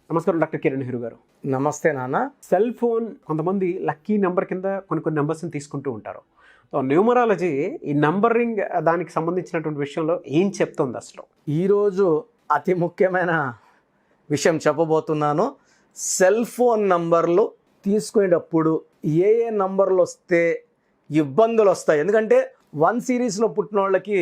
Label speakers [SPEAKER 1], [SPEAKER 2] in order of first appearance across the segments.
[SPEAKER 1] నమస్కారం డాక్టర్ కిరణ్ నెహ్రూ గారు.
[SPEAKER 2] నమస్తే నాన్న.
[SPEAKER 1] సెల్ ఫోన్ కొంతమంది లక్కీ నెంబర్ కింద కొన్ని నెంబర్స్ని తీసుకుంటూ ఉంటారు. సో న్యూమరాలజీ ఈ నంబరింగ్ దానికి సంబంధించినటువంటి విషయంలో ఏం చెప్తుంది అసలు?
[SPEAKER 2] ఈరోజు అతి ముఖ్యమైన విషయం చెప్పబోతున్నాను. సెల్ ఫోన్ నంబర్లు తీసుకునేటప్పుడు ఏ నంబర్లు వస్తే ఇబ్బందులు వస్తాయి. ఎందుకంటే 1 సిరీస్లో పుట్టిన వాళ్ళకి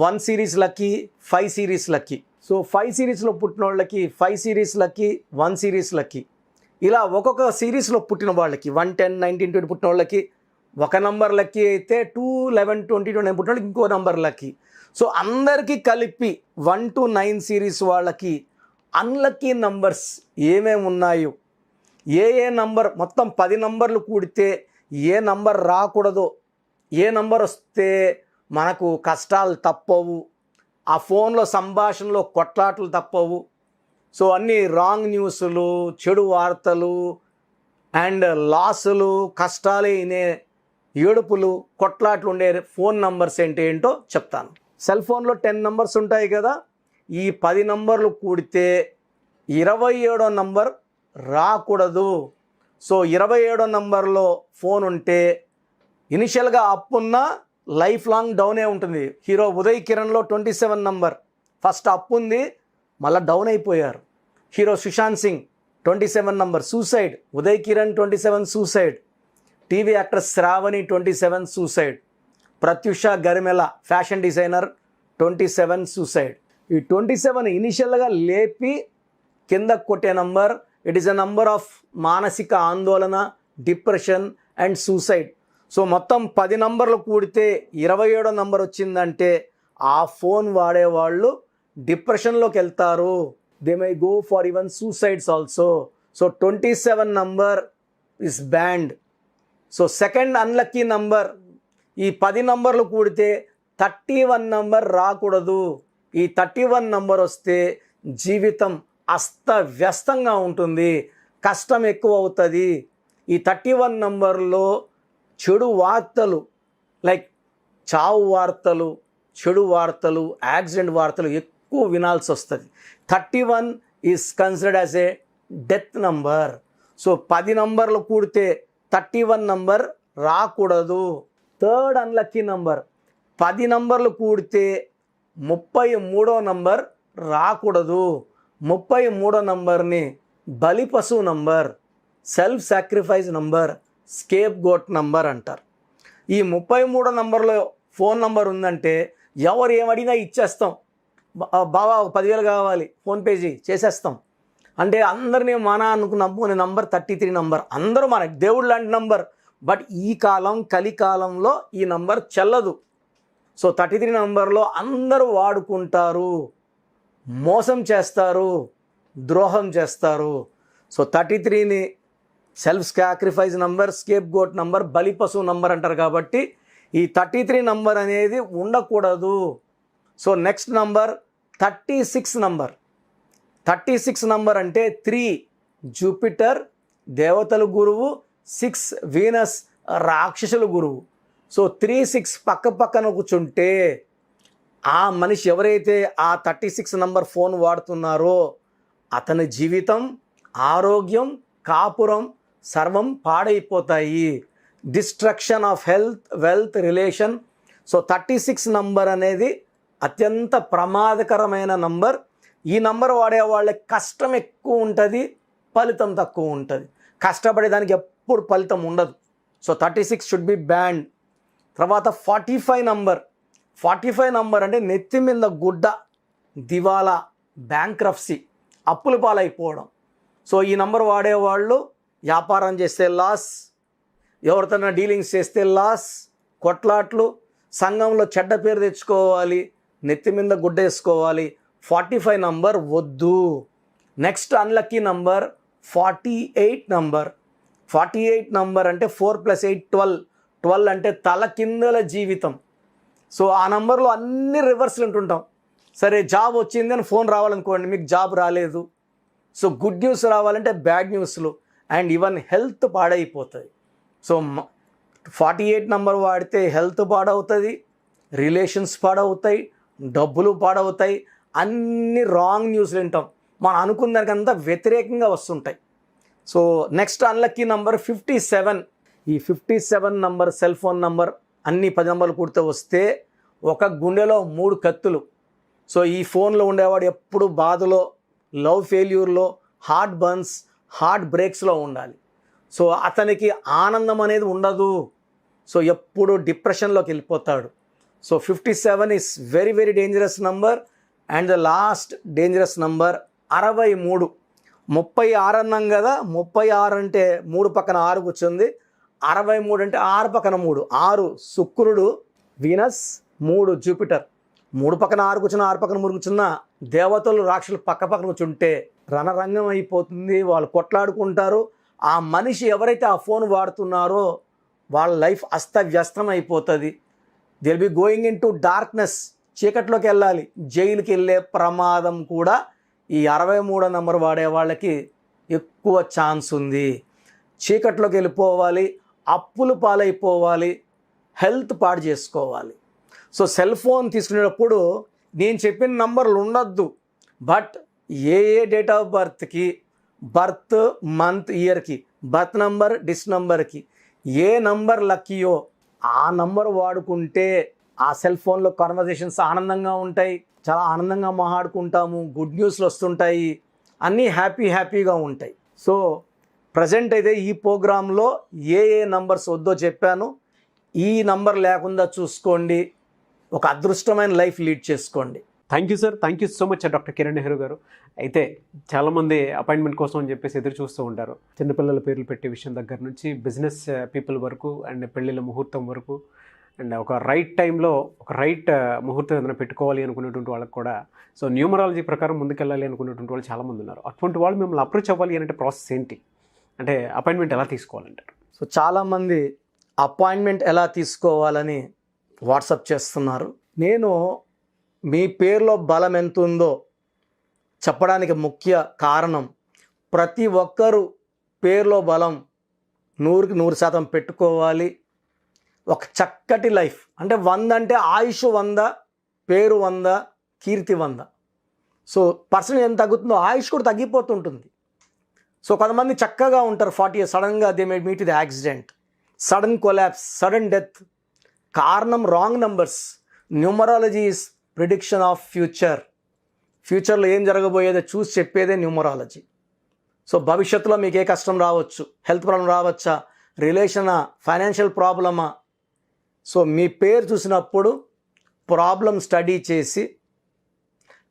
[SPEAKER 2] 1 series lucky, 5 series lucky. So 5 సిరీస్లో పుట్టిన వాళ్ళకి 5 సిరీస్ లక్కీ, 1 సిరీస్ లక్కీ. ఇలా ఒక్కొక్క సిరీస్లో పుట్టిన వాళ్ళకి 1, 10, 19, 20 పుట్టిన వాళ్ళకి ఒక నంబర్ లక్కీ అయితే 2, 11, 20, 29 పుట్టిన వాళ్ళకి ఇంకో నంబర్ లక్కీ. సో అందరికీ కలిపి 1 to 9 సిరీస్ వాళ్ళకి అన్లక్కీ నంబర్స్ ఏమేమి ఉన్నాయో, ఏ నంబర్ మొత్తం 10 నంబర్లు కూడితే ఏ నంబర్ రాకూడదో, ఏ నంబర్ వస్తే మనకు కష్టాలు తప్పవు, ఆ ఫోన్లో సంభాషణలో కొట్లాటలు తప్పవు. సో అన్ని రాంగ్ న్యూస్లు, చెడు వార్తలు అండ్ లాసులు, కష్టాలే ఇనే ఏడుపులు, కొట్లాట్లు ఉండే ఫోన్ నంబర్స్ ఏంటో చెప్తాను. సెల్ ఫోన్లో 10 నంబర్స్ ఉంటాయి కదా, ఈ 10 నంబర్లు కూడితే 27వ నంబర్ రాకూడదు. సో 27వ నంబర్లో ఫోన్ ఉంటే ఇనిషియల్గా అప్పున్న లైఫ్ లాంగ్ డౌనే ఉంటుంది. హీరో ఉదయ్ కిరణ్లో 27 నంబర్ ఫస్ట్ అప్పు ఉంది, మళ్ళీ డౌన్ అయిపోయారు. Hero Sushant Singh 27 number suicide, Uday Kiran 27 suicide, TV actress Shravani 27 suicide, Pratyusha Garimella fashion designer 27 suicide. ఈ 27 ఇనిషియల్గా లేపి కింద కొట్టే number. It is a number of మానసిక ఆందోళన, డిప్రెషన్ అండ్ సూసైడ్. సో మొత్తం 10 నంబర్లు కూడితే 27వ నంబర్ వచ్చిందంటే ఆ ఫోన్ వాడేవాళ్ళు డిప్రెషన్లోకి వెళ్తారు. They may go for even suicides also. So 27 number is band. So second unlucky number, ఈ 10 నంబర్లు కూడితే 31 నంబర్ రాకూడదు. ఈ 31 నంబర్ వస్తే జీవితం అస్తవ్యస్తంగా ఉంటుంది, కష్టం ఎక్కువ అవుతుంది. ఈ 31 నంబర్లో చెడు వార్తలు లైక్ చావు వార్తలు, చెడు వార్తలు, యాక్సిడెంట్ వార్తలు ఎక్కువ వినాల్సి వస్తుంది. 31 is considered as a death number. So 10 నంబర్లు కూడితే 31 నంబర్ రాకూడదు. థర్డ్ అన్లక్కీ నంబర్, 10 నంబర్లు కూడితే 33వ నంబర్ రాకూడదు. 33వ నంబర్ని బలి పశువు number, self sacrifice number, scapegoat number అంటారు. ఈ 33వ నంబర్లో ఫోన్ నంబర్ ఉందంటే ఎవరు ఏమడిగినా ఇచ్చేస్తాం. బావా 10,000 కావాలి, ఫోన్పే చేసేస్తాం అంటే అందరినీ మన అనుకున్న నంబర్ 33 నంబర్. అందరూ మన దేవుడు లాంటి నంబర్. బట్ ఈ కాలం కలికాలంలో ఈ నంబర్ చెల్లదు. సో 33 నంబర్లో అందరూ వాడుకుంటారు, మోసం చేస్తారు, ద్రోహం చేస్తారు. సో 33ని self sacrifice number, scapegoat number, బలి పశువు నంబర్ అంటారు. కాబట్టి ఈ 33 నంబర్ అనేది ఉండకూడదు. So next number 36 number. 36 number అంటే 3 జూపిటర్ దేవతల గురువు, 6 వీనస్ రాక్షసుల గురువు. సో 3, 6 పక్కన కూర్చుంటే ఆ మనిషి ఎవరైతే ఆ 36 నంబర్ ఫోన్ వాడుతున్నారో అతని జీవితం, ఆరోగ్యం, కాపురం సర్వం పాడైపోతాయి. Destruction of health, wealth, relation. So 36 number అనేది అత్యంత ప్రమాదకరమైన నంబర్. ఈ నంబర్ వాడే వాళ్ళకి కష్టం ఎక్కువ ఉంటుంది, ఫలితం తక్కువ ఉంటుంది. కష్టపడేదానికి ఎప్పుడు ఫలితం ఉండదు. So 36 should be banned. తర్వాత 45 నంబర్. 45 నంబర్ అంటే నెత్తి మీద గుడ్డ, దివాలా, బ్యాంక్రప్సీ, అప్పుల పాలైపోవడం. సో ఈ నంబర్ వాడేవాళ్ళు వ్యాపారం చేస్తే లాస్, ఎవరితోనైనా డీలింగ్స్ చేస్తే లాస్, కొట్లాట్లు, సంఘంలో చెడ్డ పేరు తెచ్చుకోవాలి, నెత్తి మీద గుడ్డ వేసుకోవాలి. 45 నంబర్ వద్దు. Next unlucky number 48 number. 48 number అంటే 4 + 8 12. 12 అంటే తల కిందల జీవితం. సో ఆ నంబర్లో అన్ని రివర్స్లు ఉంటుంటాం. సరే జాబ్ వచ్చింది అని ఫోన్ రావాలనుకోండి, మీకు జాబ్ రాలేదు. సో గుడ్ న్యూస్ రావాలంటే బ్యాడ్ న్యూస్లు అండ్ ఈవెన్ హెల్త్ పాడైపోతుంది. సో 48 నంబర్ వాడితే హెల్త్ పాడవుతుంది, రిలేషన్స్ పాడవుతాయి, డబ్బులు పాడవుతాయి, అన్ని రాంగ్ న్యూస్లు వింటాం. మనం అనుకున్న దానికంతా వ్యతిరేకంగా వస్తుంటాయి. So next unlucky number 57. ఈ 57 నంబర్ సెల్ ఫోన్ నంబర్ అన్ని 10 నంబర్లు కూడితే వస్తే ఒక గుండెలో 3 కత్తులు. సో ఈ ఫోన్లో ఉండేవాడు ఎప్పుడు బాధలో, లవ్ ఫెయిల్యూర్లో, హార్ట్ బర్న్స్, హార్ట్ బ్రేక్స్లో ఉండాలి. సో అతనికి ఆనందం అనేది ఉండదు. సో ఎప్పుడు డిప్రెషన్లోకి వెళ్ళిపోతాడు. So 57 is very very dangerous number. And the last dangerous number 63. 36 అన్నాం కదా, 36 అంటే 3 పక్కన 6 కూర్చుంది, 63 అంటే 6 పక్కన 3, 6 శుక్రుడు వీనస్, 3 జూపిటర్. 3 పక్కన 6 కూర్చున్నా, 6 పక్కన 3 కూర్చున్నా దేవతలు రాక్షసులు పక్క పక్కన కూర్చుంటే రణరంగం అయిపోతుంది. వాళ్ళు కొట్లాడుకుంటారు. ఆ మనిషి ఎవరైతే ఆ ఫోన్ వాడుతున్నారో వాళ్ళ లైఫ్ అస్తవ్యస్తం అయిపోతుంది. They'll be going into darkness, చీకట్లోకి వెళ్ళాలి. జైలుకి వెళ్ళే ప్రమాదం కూడా ఈ 63 నంబర్ వాడే వాళ్ళకి ఎక్కువ ఛాన్స్ ఉంది. చీకట్లోకి వెళ్ళిపోవాలి, అప్పులు పాలైపోవాలి, హెల్త్ పాడు చేసుకోవాలి. సో సెల్ ఫోన్ తీసుకునేటప్పుడు నేను చెప్పిన నంబర్లు ఉండొద్దు. బట్ ఏ డేట్ ఆఫ్ బర్త్కి, బర్త్ మంత్ ఇయర్కి, బర్త్ నంబర్ డిస్ నంబర్కి ఏ నంబర్ లక్కీయో ఆ నంబర్ వాడుకుంటే ఆ సెల్ ఫోన్లో కాన్వర్జేషన్స్ ఆనందంగా ఉంటాయి, చాలా ఆనందంగా మాట్లాడుకుంటాము, గుడ్ న్యూస్లు వస్తుంటాయి, అన్నీ హ్యాపీగా ఉంటాయి. సో ప్రజెంట్ అయితే ఈ ప్రోగ్రాంలో ఏ నంబర్స్ వద్దో చెప్పాను. ఈ నంబర్ లేకుండా చూసుకోండి, ఒక అదృష్టమైన లైఫ్ లీడ్ చేసుకోండి.
[SPEAKER 1] Thank you sir, thank you so much doctor Kiran Nehru గారు. అయితే చాలామంది అపాయింట్మెంట్ కోసం అని చెప్పేసి ఎదురు చూస్తూ ఉంటారు. చిన్నపిల్లల పేర్లు పెట్టే విషయం దగ్గర నుంచి బిజినెస్ పీపుల్ వరకు అండ్ పెళ్ళిళ్ళ ముహూర్తం వరకు అండ్ ఒక రైట్ టైంలో ఒక రైట్ ముహూర్తం ఏదైనా పెట్టుకోవాలి అనుకునేటువంటి వాళ్ళకి కూడా సో న్యూమరాలజీ ప్రకారం ముందుకెళ్ళాలి అనుకునేటువంటి వాళ్ళు చాలామంది ఉన్నారు. అటువంటి వాళ్ళు మిమ్మల్ని అప్రోచ్ అవ్వాలి అంటే ప్రాసెస్ ఏంటి, అంటే అపాయింట్మెంట్ ఎలా తీసుకోవాలంటారు?
[SPEAKER 2] సో చాలామంది అపాయింట్మెంట్ ఎలా తీసుకోవాలని వాట్సాప్ చేస్తున్నారు. నేను మీ పేరులో బలం ఎంత ఉందో చెప్పడానికి ముఖ్య కారణం, ప్రతి ఒక్కరూ పేరులో బలం 100కి 100% పెట్టుకోవాలి. ఒక చక్కటి లైఫ్ అంటే 100 అంటే ఆయుష్ 100, పేరు 100, కీర్తి 100. సో పర్సన్ ఎంత తగ్గుతుందో ఆయుష్ కూడా తగ్గిపోతుంటుంది. సో కొంతమంది చక్కగా ఉంటారు 40 years, సడన్గా they may meet with accident, sudden collapse, sudden death. కారణం wrong numbers. Numerology is prediction of ఫ్యూచర్లో ఏం జరగబోయేదో చూసి చెప్పేదే న్యూమరాలజీ. సో భవిష్యత్తులో మీకు ఏ కష్టం రావచ్చు, హెల్త్ ప్రాబ్లం రావచ్చా, రిలేషనా, ఫైనాన్షియల్ ప్రాబ్లమా. సో మీ పేరు చూసినప్పుడు ప్రాబ్లం స్టడీ చేసి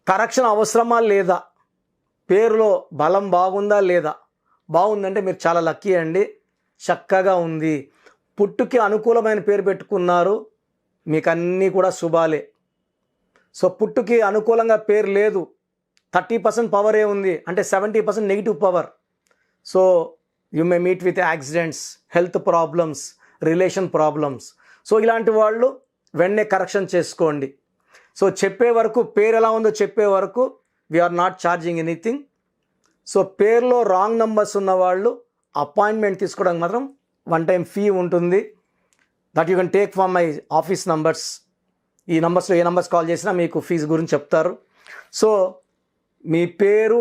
[SPEAKER 2] కరెక్షన్ అవసరమా లేదా, పేరులో బలం బాగుందా లేదా, బాగుందంటే మీరు చాలా లక్కీ అండి, చక్కగా ఉంది. పుట్టుకి అనుకూలమైన పేరు పెట్టుకున్నారు, మీకు అన్నీ కూడా శుభాలే. సో పుట్టుకి అనుకూలంగా పేరు లేదు, 30% పవరే ఉంది అంటే 70% negative power. So you may meet with accidents, health problems, relation problems. So ఇలాంటి వాళ్ళు వెంటనే కరెక్షన్ చేసుకోండి. సో చెప్పే వరకు, పేరు ఎలా ఉందో చెప్పే వరకు we are not charging anything. So పేరులో రాంగ్ నంబర్స్ ఉన్న వాళ్ళు అపాయింట్మెంట్ తీసుకోవడానికి మాత్రం 1 time ఫీ ఉంటుంది. That you can take from my office numbers. ఈ నంబర్స్లో ఏ నంబర్స్ కాల్ చేసినా మీకు ఫీజు గురించి చెప్తారు. సో మీ పేరు,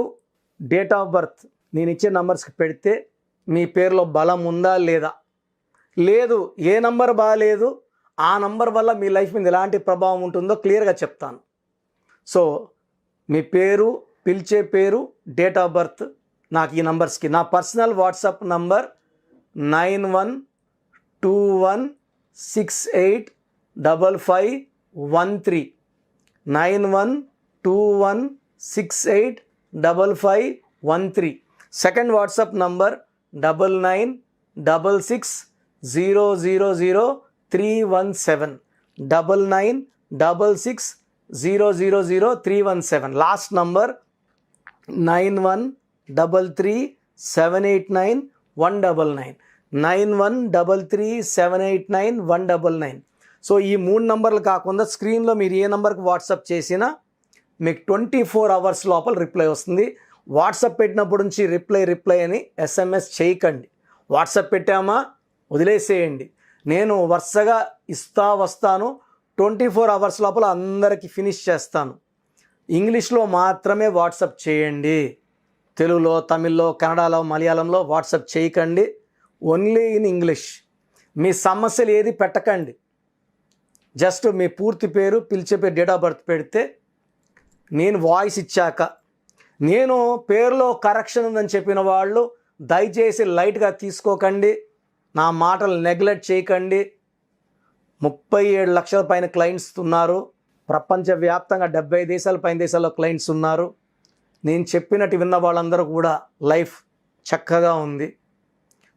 [SPEAKER 2] డేట్ ఆఫ్ బర్త్ నేను ఇచ్చే నంబర్స్కి పెడితే మీ పేరులో బలం ఉందా లేదా, లేదు ఏ నంబర్ బాగాలేదు, ఆ నంబర్ వల్ల మీ లైఫ్ మీద ఎలాంటి ప్రభావం ఉంటుందో క్లియర్గా చెప్తాను. సో మీ పేరు, పిలిచే పేరు, డేట్ ఆఫ్ బర్త్ నాకు ఈ నంబర్స్కి, నా personal WhatsApp number 9121685513 9121685513. Second WhatsApp number 9966000317 9966000317. Last number 9133789199 9133789199. So ఈ 3 నంబర్లు కాకుండా స్క్రీన్లో మీరు ఏ నంబర్కి వాట్సాప్ చేసినా మీకు 24 hours లోపల రిప్లై వస్తుంది. వాట్సాప్ పెట్టినప్పటి నుంచి రిప్లై అని SMS చేయకండి. వాట్సాప్ పెట్టామా వదిలేసేయండి. నేను వరుసగా వస్తాను, 24 hours లోపల అందరికీ ఫినిష్ చేస్తాను. ఇంగ్లీష్లో మాత్రమే వాట్సాప్ చేయండి. తెలుగులో, తమిళ్లో, కన్నడలో, మలయాళంలో వాట్సాప్ చేయకండి. Only in English. మీ సమస్యలు ఏది పెట్టకండి. జస్ట్ మీ పూర్తి పేరు, పిలిచే పేరు, డేట్ ఆఫ్ బర్త్ పెడితే నేను వాయిస్ ఇచ్చాక, నేను పేరులో కరెక్షన్ ఉందని చెప్పిన వాళ్ళు దయచేసి లైట్గా తీసుకోకండి, నా మాటలు నెగ్లెక్ట్ చేయకండి. 37 లక్షల పైన క్లయింట్స్ ఉన్నారు. ప్రపంచవ్యాప్తంగా 75 దేశాల పైన దేశాల్లో క్లయింట్స్ ఉన్నారు. నేను చెప్పినట్టు విన్న వాళ్ళందరూ కూడా లైఫ్ చక్కగా ఉంది.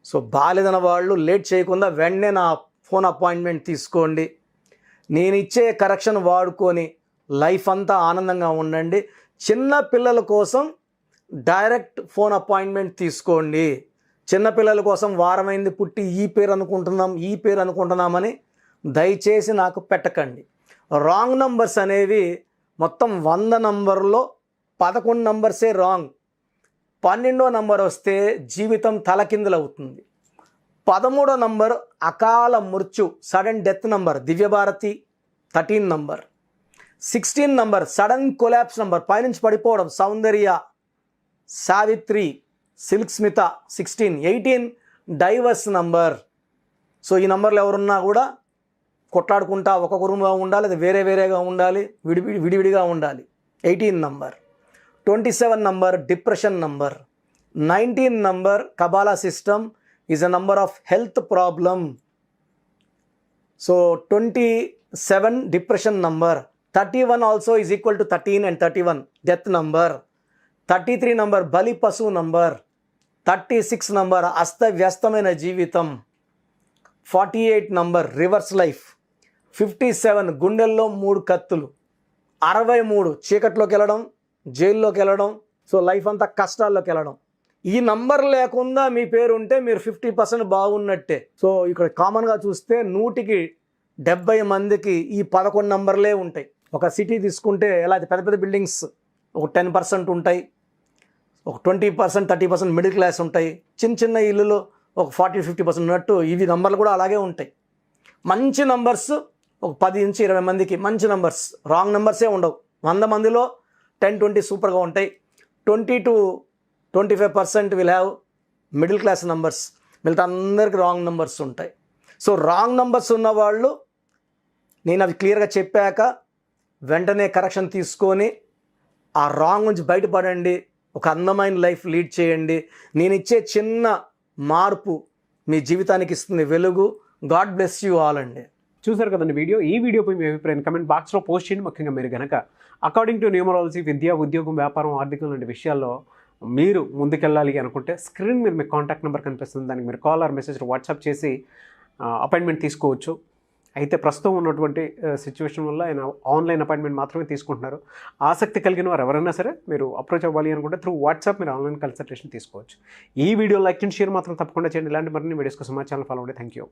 [SPEAKER 2] సో బాలేదన్న వాళ్ళు లేట్ చేయకుండా వెంటనే నా ఫోన్ అపాయింట్మెంట్ తీసుకోండి. నేను ఇచ్చే కరెక్షన్ వాడుకొని లైఫ్ అంతా ఆనందంగా ఉండండి. చిన్న పిల్లల కోసం డైరెక్ట్ ఫోన్ అపాయింట్మెంట్ తీసుకోండి. చిన్నపిల్లల కోసం వారమైంది పుట్టి ఈ పేరు అనుకుంటున్నామని దయచేసి నాకు పెట్టకండి. రాంగ్ నంబర్స్ అనేవి మొత్తం 100 నంబర్లో 11 నంబర్సే రాంగ్. 12వ నంబర్ వస్తే జీవితం తలకిందులవుతుంది. 13వ నంబర్ అకాల మృత్యు, sudden death number, Divya Bharti 13 number. 16 number sudden collapse number, పైనుంచి పడిపోవడం, Soundarya, Savitri, Silk Smitha 16. 18 divorce number. So ఈ నంబర్లు ఎవరున్నా కూడా కొట్లాడుకుంటా ఒక్కొక్క రూమ్గా ఉండాలి, అది వేరేగా ఉండాలి, విడివిడిగా ఉండాలి. 18 number. 27 number depression number. 19 number Kabbalah system is a number of health problem. So 27 depression number. 31 also is equal to 13 and 31 death number. 33 number బలి పశువు నంబర్. 36 నంబర్ అస్తవ్యస్తమైన జీవితం. 48 నంబర్ రివర్స్ లైఫ్. 57 గుండెల్లో 3 కత్తులు. 63 చీకట్లోకి వెళ్ళడం, జైల్లోకి వెళ్ళడం, సో లైఫ్ అంతా కష్టాల్లోకి వెళ్ళడం. ఈ నంబర్ లేకుండా మీ పేరు ఉంటే మీరు 50% బాగున్నట్టే. సో ఇక్కడ కామన్గా చూస్తే 100కి 70 మందికి ఈ 11 నంబర్లే ఉంటాయి. ఒక సిటీ తీసుకుంటే ఎలా పెద్ద పెద్ద బిల్డింగ్స్ ఒక 10% ఉంటాయి, ఒక 20% 30% మిడిల్ క్లాస్ ఉంటాయి, చిన్న చిన్న ఇల్లులో ఒక 40-50% ఉన్నట్టు ఇవి నంబర్లు కూడా అలాగే ఉంటాయి. మంచి నంబర్స్ ఒక 10 నుంచి 20 మందికి మంచి నంబర్స్, రాంగ్ నంబర్సే ఉండవు. 100 మందిలో 10-20 సూపర్గా ఉంటాయి. 20-25% will have middle class numbers, మిగతా అందరికి రాంగ్ నంబర్స్ ఉంటాయి. సో రాంగ్ నంబర్స్ ఉన్నవాళ్ళు నేను అవి క్లియర్గా చెప్పాక వెంటనే కరెక్షన్ తీసుకొని ఆ రాంగ్ నుంచి బయటపడండి, ఒక అందమైన లైఫ్ లీడ్ చేయండి. నేను ఇచ్చే చిన్న మార్పు మీ జీవితానికి ఇస్తుంది వెలుగు. గాడ్ బ్లెస్ యూ ఆల్ అండి.
[SPEAKER 1] చూసారు కదండి వీడియో. ఈ వీడియోపై మీ అభిప్రాయం కమెంట్ బాక్స్లో పోస్ట్ చేయండి. ముఖ్యంగా మీరు కనుక అకార్డింగ్ టు న్యూమరాలజీ, విద్య, ఉద్యోగం, వ్యాపారం, ఆర్థికం లాంటి విషయాల్లో మీరు ముందుకెళ్ళాలి అనుకుంటే స్క్రీన్ మీద మీకు కాంటాక్ట్ నెంబర్ కనిపిస్తుంది, దానికి మీరు కాల్ ఆర్ మెసేజ్ వాట్సాప్ చేసి అపాయింట్మెంట్ తీసుకోవచ్చు. అయితే ప్రస్తుతం ఉన్నటువంటి సిచ్యువేషన్ వల్ల ఆయన ఆన్లైన్ అపాయింట్మెంట్ మాత్రమే తీసుకుంటున్నారు. ఆసక్తి కలిగిన వారు ఎవరైనా సరే మీరు అప్రోచ్ అవ్వాలి అనుకుంటే త్రూ వాట్సాప్ మీరు ఆన్లైన్ కన్సల్టేషన్ తీసుకోవచ్చు. ఈ వీడియో లైక్ అండ్ షేర్ మాత్రం తప్పకుండా చేయండి. ఇలాంటి మరిన్ని వీడియోస్ కోసం మా ఛానల్ ఫాలో అవ్వండి. Thank you.